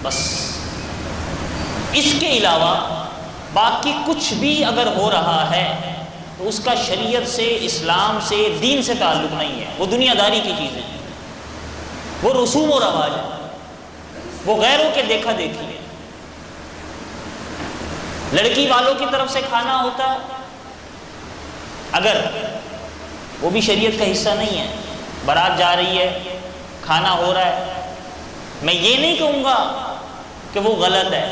بس اس کے علاوہ باقی کچھ بھی اگر ہو رہا ہے تو اس کا شریعت سے، اسلام سے، دین سے تعلق نہیں ہے، وہ دنیا داری کی چیزیں ہیں، وہ رسوم و رواج ہے، وہ غیروں کے دیکھا دیکھی ہے۔ لڑکی والوں کی طرف سے کھانا ہوتا اگر وہ بھی شریعت کا حصہ نہیں ہے، بارات جا رہی ہے، کھانا ہو رہا ہے، میں یہ نہیں کہوں گا کہ وہ غلط ہے۔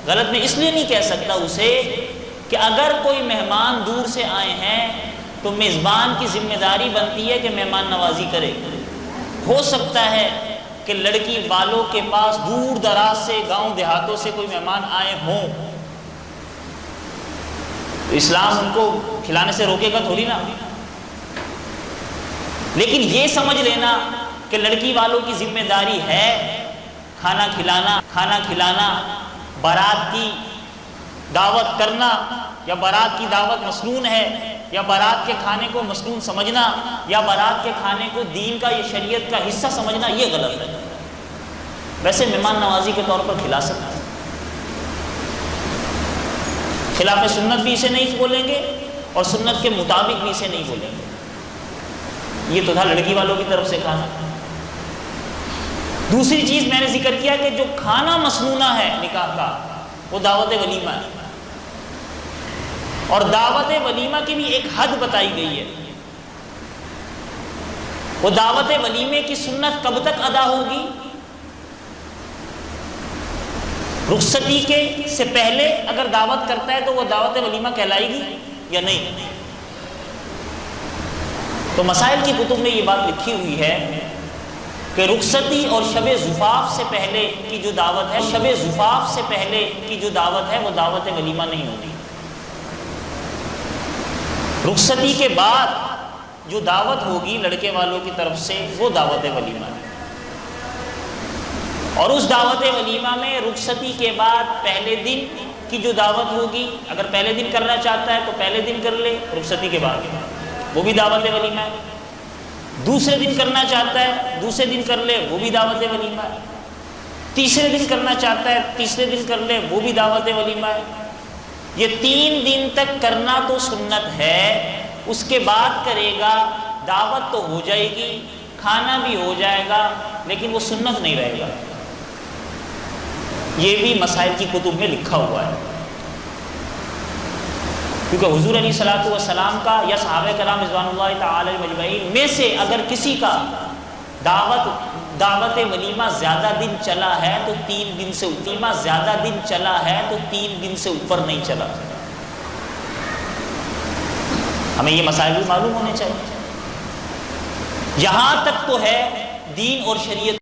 غلط میں اس لیے نہیں کہہ سکتا اسے کہ اگر کوئی مہمان دور سے آئے ہیں تو میزبان کی ذمہ داری بنتی ہے کہ مہمان نوازی کرے۔ ہو سکتا ہے کہ لڑکی والوں کے پاس دور دراز سے، گاؤں دیہاتوں سے کوئی مہمان آئے ہوں، تو اسلام ان کو کھلانے سے روکے گا تھوڑی نا۔ لیکن یہ سمجھ لینا کہ لڑکی والوں کی ذمہ داری ہے کھانا کھلانا، بارات کی دعوت کرنا، یا بارات کی دعوت مسنون ہے، یا بارات کے کھانے کو مسنون سمجھنا، یا بارات کے کھانے کو دین کا یا شریعت کا حصہ سمجھنا، یہ غلط ہے۔ ویسے مہمان نوازی کے طور پر کھلا سکتے ہیں، خلاف سنت بھی اسے نہیں بولیں گے اور سنت کے مطابق بھی اسے نہیں بولیں گے۔ یہ تو تھا لڑکی والوں کی طرف سے کھانا۔ دوسری چیز میں نے ذکر کیا کہ جو کھانا مسنونہ ہے نکاح کا، وہ دعوت ولیمہ ہے، اور دعوت ولیمہ کی بھی ایک حد بتائی گئی ہے۔ وہ دعوت ولیمے کی سنت کب تک ادا ہوگی؟ رخصتی کے سے پہلے اگر دعوت کرتا ہے تو وہ دعوت ولیمہ کہلائے گی یا نہیں؟ تو مسائل کی کتب میں یہ بات لکھی ہوئی ہے کہ رخصتی اور شب زفاف سے پہلے کی جو دعوت ہے، شب زفاف سے پہلے کی جو دعوت ہے وہ دعوت ولیمہ نہیں ہوگی۔ رخصتی کے بعد جو دعوت ہوگی لڑکے والوں کی طرف سے وہ دعوت ولیمہ ہے، اور اس دعوت ولیمہ میں رخصتی کے بعد پہلے دن کی جو دعوت ہوگی، اگر پہلے دن کرنا چاہتا ہے تو پہلے دن کر لے، رخصتی کے بعد وہ بھی دعوت ولیمہ ہے۔ دوسرے دن کرنا چاہتا ہے دوسرے دن کر لے، وہ بھی دعوت ولیمہ ہے۔ تیسرے دن کرنا چاہتا ہے تیسرے دن کر لے، وہ بھی دعوت ولیمہ ہے۔ یہ 3 دن تک کرنا تو سنت ہے، اس کے بعد کرے گا، دعوت تو ہو جائے گی، کھانا بھی ہو جائے گا، لیکن وہ سنت نہیں رہے گا۔ یہ بھی مسائل کی کتب میں لکھا ہوا ہے، کیونکہ حضور علیہ الصلوۃ والسلام کا یا صحابہ کرام رضوان اللہ تعالی مجمعین میں سے اگر کسی کا دعوت ولیمہ زیادہ دن چلا ہے تو 3 دن سے ولیمہ زیادہ دن چلا ہے تو 3 دن سے اوپر نہیں چلا۔ ہمیں یہ مسائل بھی معلوم ہونے چاہیے۔ یہاں تک تو ہے دین اور شریعت